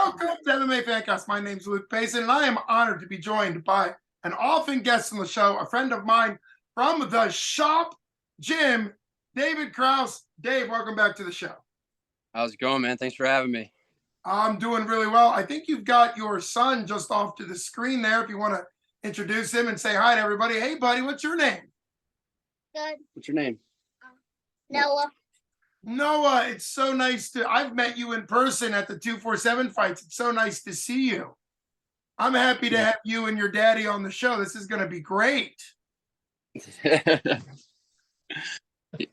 Welcome to MMA Fancast. My name's Luke Payson, and I am honored to be joined by an often guest on the show, a friend of mine from the shop gym, David Krouse. Dave, welcome back to the show. How's it going, man? Thanks for having me. I'm doing really well. I think you've got your son just off to the screen there. If you want to introduce him and say hi to everybody. Hey, buddy, what's your name? Good. What's your name? Noah. Noah, it's so nice I've met you in person at the 247 fights. It's so nice to see you. I'm happy to have you and your daddy on the show. This is going to be great. He's going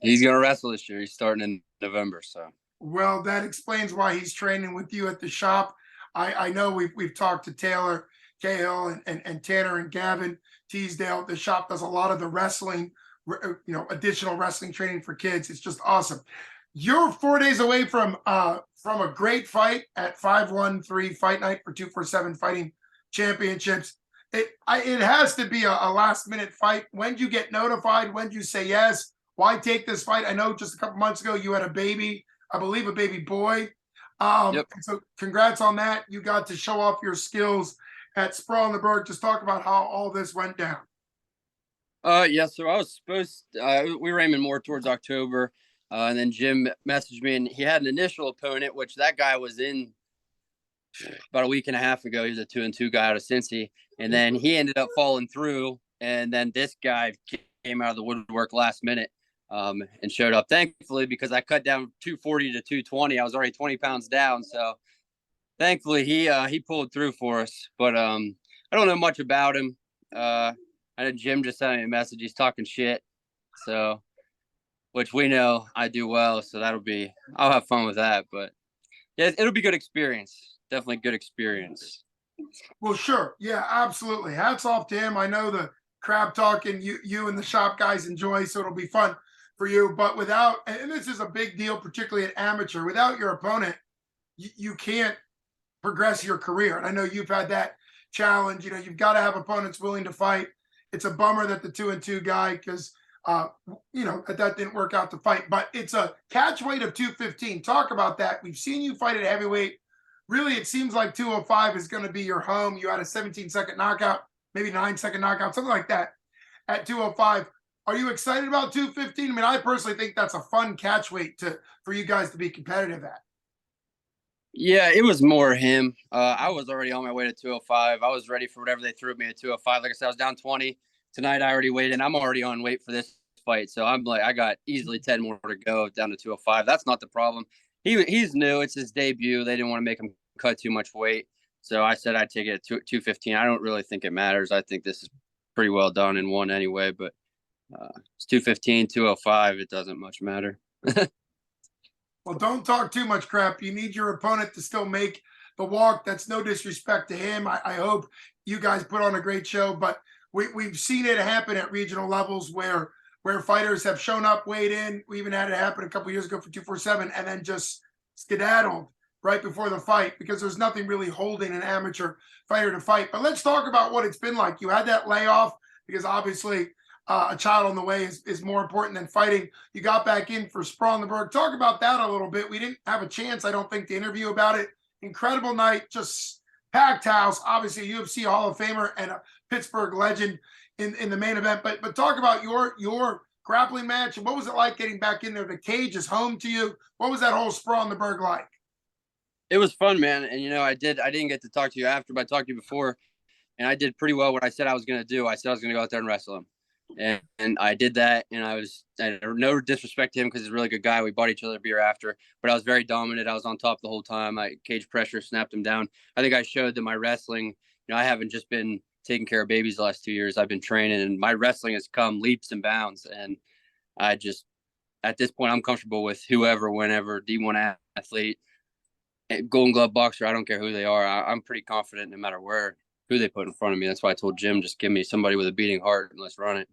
to wrestle this year. He's starting in November, so. Well, that explains why he's training with you at the shop. I know we've talked to Taylor Cahill and Tanner and Gavin Teasdale. The shop does a lot of the wrestling, additional wrestling training for kids. It's just awesome. You're 4 days away from a great fight at 513 Fight Night for 247 Fighting Championships. It has to be a last minute fight. When did you get notified? When did you say yes? Why take this fight? I know just a couple months ago you had a baby, I believe a baby boy. Yep. So congrats on that. You got to show off your skills at Sprawl in the Berg. Just talk about how all this went down. Yeah, so I was supposed we were aiming more towards October, and then Jim messaged me, and he had an initial opponent, which that guy was in about a week and a half ago. He was a 2-2 guy out of Cincy, and then he ended up falling through, and then this guy came out of the woodwork last minute and showed up, thankfully, because I cut down 240 to 220. I was already 20 pounds down, so thankfully he pulled through for us. But I don't know much about him. I know Jim just sent me a message. He's talking shit, so which we know I do well, so I'll have fun with that. But yeah, it'll be good experience. Definitely good experience. Well, sure. Yeah, absolutely. Hats off to him. I know the crap talking you and the shop guys enjoy, so it'll be fun for you. But without, and this is a big deal, particularly at amateur, without your opponent, you can't progress your career. And I know you've had that challenge. You've got to have opponents willing to fight. It's a bummer that the 2-2 guy, because that didn't work out to fight, but it's a catch weight of 215. Talk about that. We've seen you fight at heavyweight. Really, it seems like 205 is going to be your home. You had a 17-second knockout, maybe 9-second knockout, something like that at 205. Are you excited about 215? I mean, I personally think that's a fun catch weight for you guys to be competitive at. Yeah, it was more him. I was already on my way to 205. I was ready for whatever they threw at me at 205. Like I said, I was down 20. Tonight, I already weighed in. I'm already on weight for this fight. So I'm like, I got easily 10 more to go down to 205. That's not the problem. He's new. It's his debut. They didn't want to make him cut too much weight. So I said I'd take it at 215. I don't really think it matters. I think this is pretty well done in one anyway. But it's 215, 205. It doesn't much matter. Well, don't talk too much crap. You need your opponent to still make the walk. That's no disrespect to him. I hope you guys put on a great show, but we've seen it happen at regional levels where fighters have shown up, weighed in. We even had it happen a couple years ago for 247 and then just skedaddled right before the fight because there's nothing really holding an amateur fighter to fight. But let's talk about what it's been like. You had that layoff because obviously a child on the way is more important than fighting. You got back in for Sprawl in the Berg. Talk about that a little bit. We didn't have a chance, I don't think, to interview about it. Incredible night, just packed house. Obviously, a UFC Hall of Famer and a Pittsburgh legend in the main event. But talk about your grappling match. And what was it like getting back in there? The cage is home to you. What was that whole Sprawl in the Berg like? It was fun, man. And, I didn't get to talk to you after, but I talked to you before. And I did pretty well what I said I was going to do. I said I was going to go out there and wrestle him. And I did that, and I no disrespect to him because he's a really good guy. We bought each other a beer after, but I was very dominant. I was on top the whole time. I cage pressure, snapped him down. I think I showed that my wrestling, I haven't just been taking care of babies the last 2 years. I've been training, and my wrestling has come leaps and bounds. And I just, at this point, I'm comfortable with whoever, whenever, D1 athlete, Golden Glove boxer, I don't care who they are. I'm pretty confident no matter who they put in front of me. That's why I told Jim, just give me somebody with a beating heart and let's run it.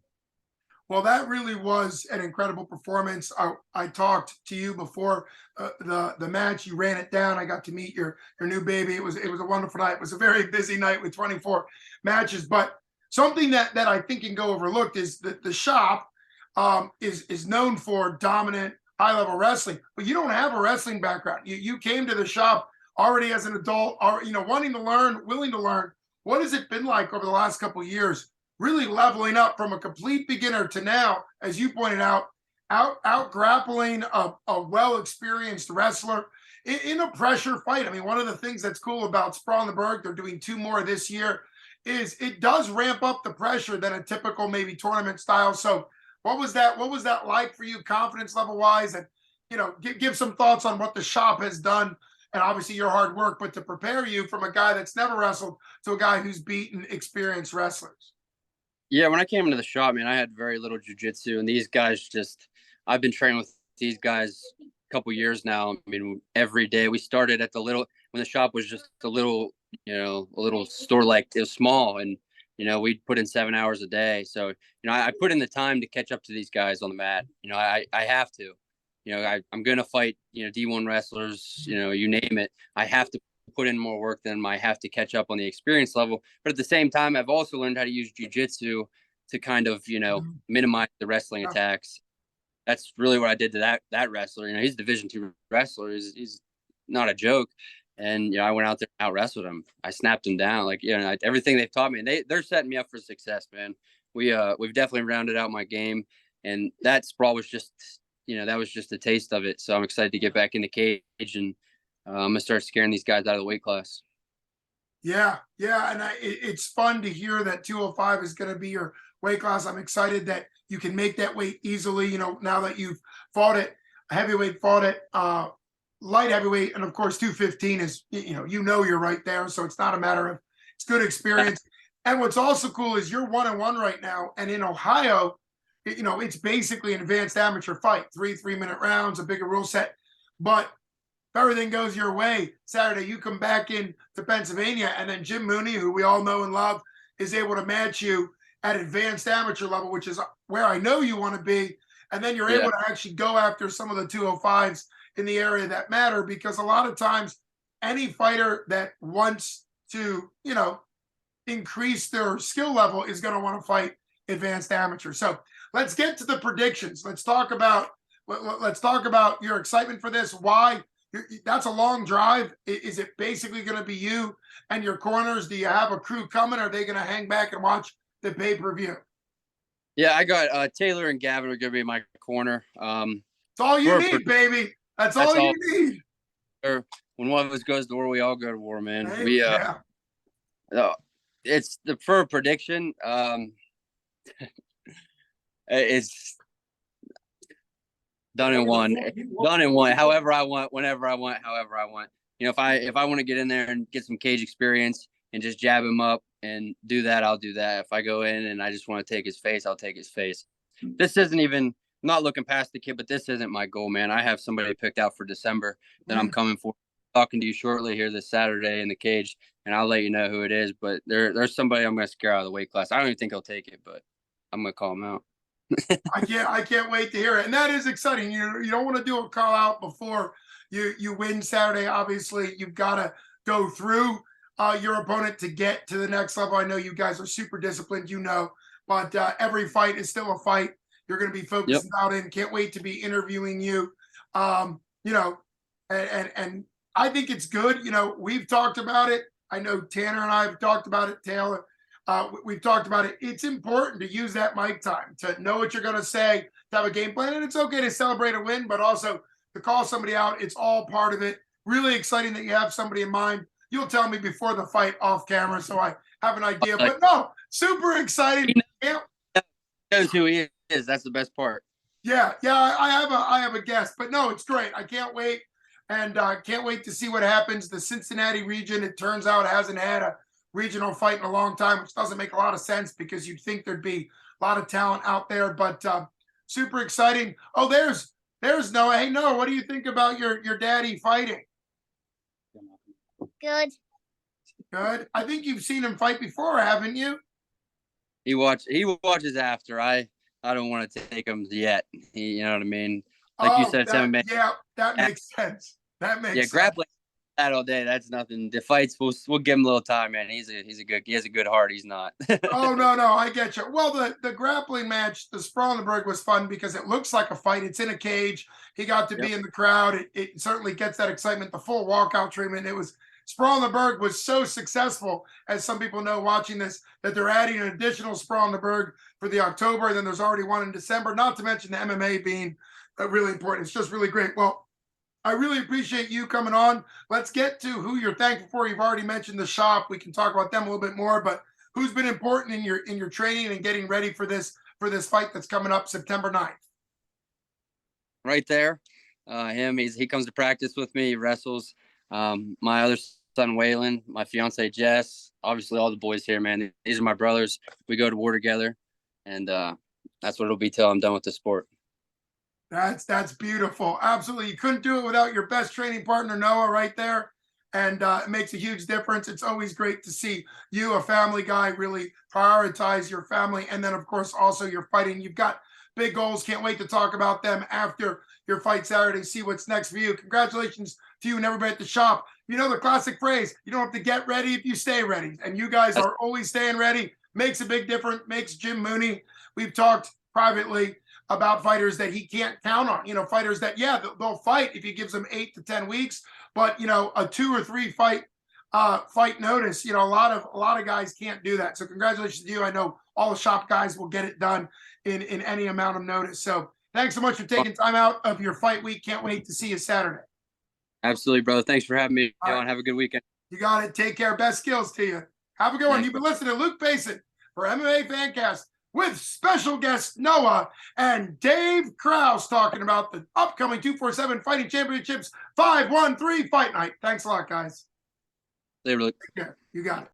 Well, that really was an incredible performance. I talked to you before the match. You ran it down. I got to meet your new baby. It was a wonderful night. It was a very busy night with 24 matches. But something that I think can go overlooked is that the shop is known for dominant high-level wrestling. But you don't have a wrestling background. You came to the shop already as an adult, are wanting to learn, willing to learn. What has it been like over the last couple of years, really leveling up from a complete beginner to now, as you pointed out grappling a well experienced wrestler in a pressure fight? I mean, one of the things that's cool about Sprawl and the Berg, they're doing 2 more this year, is it does ramp up the pressure than a typical maybe tournament style. So what was that like for you, confidence level wise? And give some thoughts on what the shop has done, and obviously your hard work, but to prepare you from a guy that's never wrestled to a guy who's beaten experienced wrestlers. Yeah, when I came into the shop, man, I had very little jujitsu, and these guys I've been training with these guys a couple years now. I mean, every day. We started at when the shop was just a little store, like it was small, and we'd put in 7 hours a day. So I put in the time to catch up to these guys on the mat. I have to. I'm gonna fight D1 wrestlers, you name it. I have to put in more work than I have to catch up on the experience level. But at the same time, I've also learned how to use jiu-jitsu to kind of minimize the wrestling attacks. That's really what I did to that wrestler. He's a Division II wrestler. He's not a joke. And I went out there and out wrestled him. I snapped him down. Like everything they've taught me, and they're setting me up for success, man. We've definitely rounded out my game, and that sprawl was just that was just a taste of it. So I'm excited to get back in the cage, and I'm gonna start scaring these guys out of the weight class. Yeah, and it's fun to hear that 205 is going to be your weight class. I'm excited that you can make that weight easily. Now that you've fought it, heavyweight, fought it, light heavyweight, and of course 215 is you're right there. So it's not a matter of, it's good experience. And what's also cool is you're 1-1 right now, and in Ohio, it's basically an advanced amateur fight, 3-minute rounds, a bigger rule set. But if everything goes your way, Saturday you come back in to Pennsylvania, and then Jim Mooney, who we all know and love, is able to match you at advanced amateur level, which is where I know you want to be. And then you're able to actually go after some of the 205s in the area that matter, because a lot of times any fighter that wants to, increase their skill level is going to want to fight advanced amateur. So let's get to the predictions. Let's talk about your excitement for this. Why? That's a long drive. Is it basically going to be you and your corners? Do you have a crew coming? Are they going to hang back and watch the pay-per-view? Yeah, I got Taylor and Gavin are going to be in my corner. That's all you need, baby. That's all you need. When one of us goes to war, we all go to war, man. Hey, it's the for a prediction. It's done in one. However I want, whenever I want, however I want. If I want to get in there and get some cage experience and just jab him up and do that, I'll do that. If I go in and I just want to take his face, I'll take his face. This isn't even, I'm not looking past the kid, but this isn't my goal, man. I have somebody picked out for December that I'm coming for. Talking to you shortly here this Saturday in the cage, and I'll let you know who it is. But there's somebody I'm going to scare out of the weight class. I don't even think he'll take it, but I'm going to call him out. I can't wait to hear it. And that is exciting. You don't want to do a call out before you win Saturday. Obviously, you've got to go through your opponent to get to the next level. I know you guys are super disciplined, but every fight is still a fight. You're going to be focused out in. Can't wait to be interviewing you. And I think it's good. We've talked about it. I know Tanner and I have talked about it, Taylor. We've talked about it. It's important to use that mic time, to know what you're going to say, to have a game plan. And it's okay to celebrate a win, but also to call somebody out. It's all part of it. Really exciting that you have somebody in mind. You'll tell me before the fight off camera, so I have an idea. But no, super exciting. He knows who he is. That's the best part. Yeah. I have a guest, but no, it's great. I can't wait. And can't wait to see what happens. The Cincinnati region, it turns out, hasn't had a regional fight in a long time, which doesn't make a lot of sense because you'd think there'd be a lot of talent out there. But super exciting. Oh, there's Noah. Hey, Noah, what do you think about your daddy fighting? Good. Good. I think you've seen him fight before, haven't you? He watches after. I don't want to take him yet. You know what I mean? Like you said, that makes sense. That makes sense. Grappling. that all day. That's nothing. The fights, we'll give him a little time, man. He has a good heart. He's not. Oh, no, I get you. Well, the grappling match, the Sprawlenberg was fun because it looks like a fight. It's in a cage. He got to be in the crowd. It certainly gets that excitement, the full walkout treatment. It was Sprawlenberg was so successful, as some people know watching this, that they're adding an additional Sprawlenberg for the October. And then there's already one in December, not to mention the MMA being really important. It's just really great. Well, I really appreciate you coming on. Let's get to who you're thankful for. You've already mentioned the shop. We can talk about them a little bit more, but who's been important in your training and getting ready for this fight that's coming up September 9th? Right there. Him, he comes to practice with me, he wrestles. My other son Waylon, my fiance Jess, obviously all the boys here, man. These are my brothers. We go to war together, and that's what it'll be till I'm done with the sport. That's beautiful. Absolutely. You couldn't do it without your best training partner, Noah, right there. And it makes a huge difference. It's always great to see you, a family guy, really prioritize your family. And then, of course, also you're fighting. You've got big goals. Can't wait to talk about them after your fight Saturday, see what's next for you. Congratulations to you and everybody at the shop. You know the classic phrase, you don't have to get ready if you stay ready. And you guys are always staying ready. Makes a big difference. Makes Jim Mooney. We've talked privately about fighters that he can't count on, fighters that, they'll fight if he gives them 8 to 10 weeks, but, a 2 or 3 fight notice, a lot of guys can't do that. So congratulations to you. I know all the shop guys will get it done in any amount of notice. So thanks so much for taking time out of your fight week. Can't wait to see you Saturday. Absolutely, brother. Thanks for having me on. Have a good weekend. You got it. Take care. Best skills to you. Have a good one. You've been listening to Luke Payson for MMA Fancast, with special guests Noah and Dave Krouse talking about the upcoming 247 Fighting Championships 5-1-3 Fight Night. Thanks a lot, guys. Later, Luke. Take care. You got it.